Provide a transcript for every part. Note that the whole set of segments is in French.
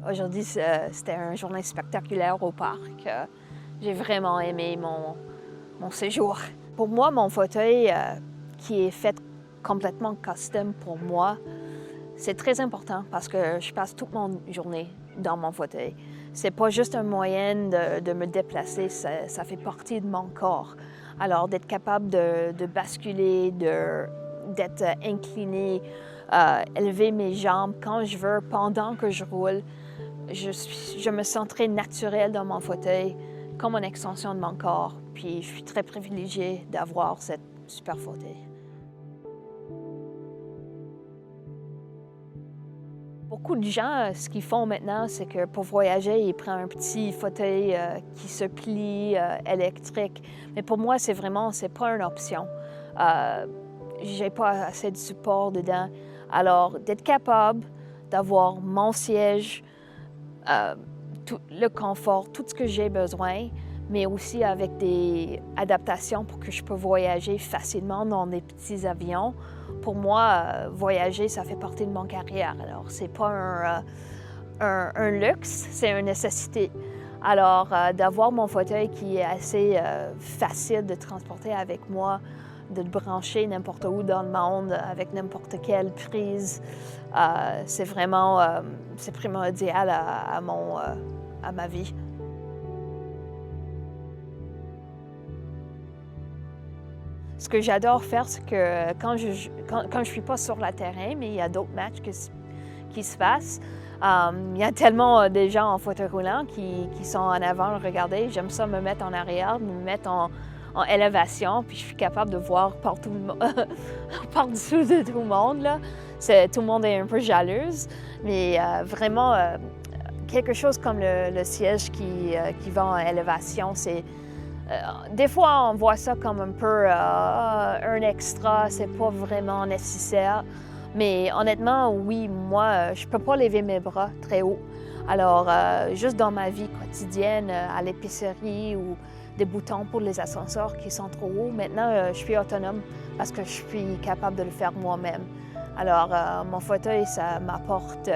Aujourd'hui, c'était une journée spectaculaire au parc. J'ai vraiment aimé mon séjour. Pour moi, mon fauteuil, qui est fait complètement custom pour moi, c'est très important parce que je passe toute mon journée dans mon fauteuil. C'est pas juste un moyen de me déplacer, ça fait partie de mon corps. Alors, d'être capable de basculer, d'être incliné, élever mes jambes quand je veux, pendant que je roule, je me sens très naturelle dans mon fauteuil, comme une extension de mon corps. Puis je suis très privilégiée d'avoir cette super fauteuil. Beaucoup de gens, ce qu'ils font maintenant, c'est que pour voyager, ils prennent un petit fauteuil qui se plie, électrique. Mais pour moi, c'est pas une option. J'ai pas assez de support dedans. Alors, d'être capable d'avoir mon siège, tout le confort, tout ce que j'ai besoin, mais aussi avec des adaptations pour que je peux voyager facilement dans des petits avions. Pour moi, voyager, ça fait partie de mon carrière. Alors, c'est pas un luxe, c'est une nécessité. Alors, d'avoir mon fauteuil qui est assez facile de transporter avec moi, de le brancher n'importe où dans le monde, avec n'importe quelle prise, c'est vraiment c'est primordial à ma vie. Ce que j'adore faire, c'est que quand je suis pas sur le terrain, mais il y a d'autres matchs qui se passent, il y a tellement de gens en fauteuil roulant qui sont en avant, regarder. J'aime ça me mettre en arrière, me mettre en élévation, puis je suis capable de voir par-dessous de tout le monde. Là. Tout le monde est un peu jalouse, mais vraiment, quelque chose comme le siège qui va en élévation, c'est... des fois, on voit ça comme un peu un extra, c'est pas vraiment nécessaire. Mais honnêtement, oui, moi, je peux pas lever mes bras très haut. Alors, juste dans ma vie quotidienne, à l'épicerie ou des boutons pour les ascenseurs qui sont trop hauts, maintenant, je suis autonome parce que je suis capable de le faire moi-même. Alors, mon fauteuil, ça m'apporte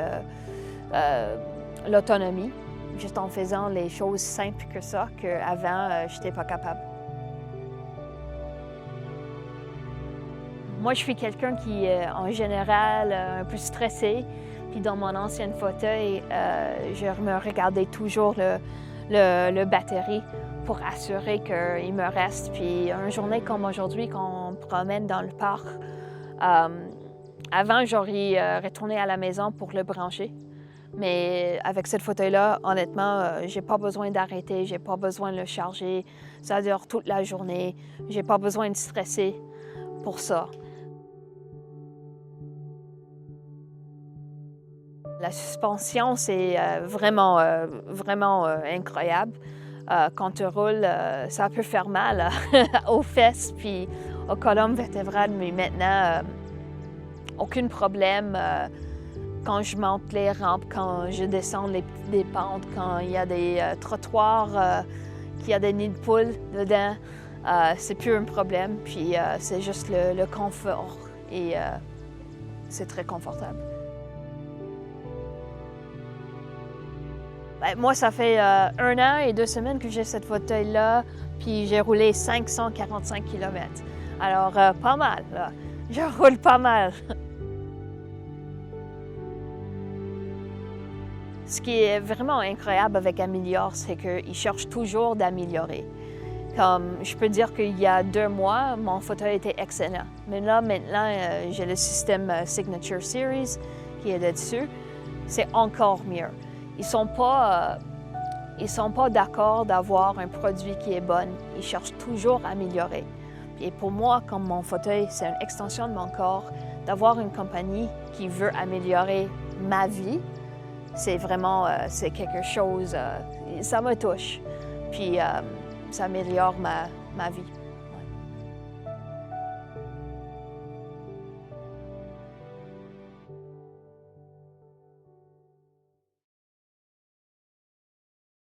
l'autonomie, juste en faisant les choses simples que ça, qu'avant, je n'étais pas capable. Moi, je suis quelqu'un qui est en général un peu stressé. Puis dans mon ancien fauteuil, je me regardais toujours le batterie pour assurer qu'il me reste. Puis une journée comme aujourd'hui, quand on promène dans le parc, avant, j'aurais retourné à la maison pour le brancher. Mais avec ce fauteuil-là, honnêtement, j'ai pas besoin d'arrêter, j'ai pas besoin de le charger. Ça dure toute la journée. J'ai pas besoin de stresser pour ça. La suspension, c'est vraiment incroyable. Quand tu roules, ça peut faire mal aux fesses puis aux colonnes vertébrales, mais maintenant, aucun problème. Quand je monte les rampes, quand je descends des pentes, quand il y a des trottoirs, qu'il y a des nids de poules dedans, c'est plus un problème. Puis c'est juste le confort et c'est très confortable. Ben, moi, ça fait 1 an et 2 semaines que j'ai cette fauteuil-là, puis j'ai roulé 545 km. Alors, pas mal, là. Je roule pas mal. Ce qui est vraiment incroyable avec Améliore, c'est qu'il cherche toujours d'améliorer. Comme je peux dire qu'il y a 2 mois, mon fauteuil était excellent. Mais là, maintenant, j'ai le système Signature Series qui est là-dessus. C'est encore mieux. Ils sont pas d'accord d'avoir un produit qui est bon. Ils cherchent toujours à améliorer. Et pour moi, comme mon fauteuil, c'est une extension de mon corps, d'avoir une compagnie qui veut améliorer ma vie, c'est vraiment c'est quelque chose, ça me touche. Puis ça améliore ma vie.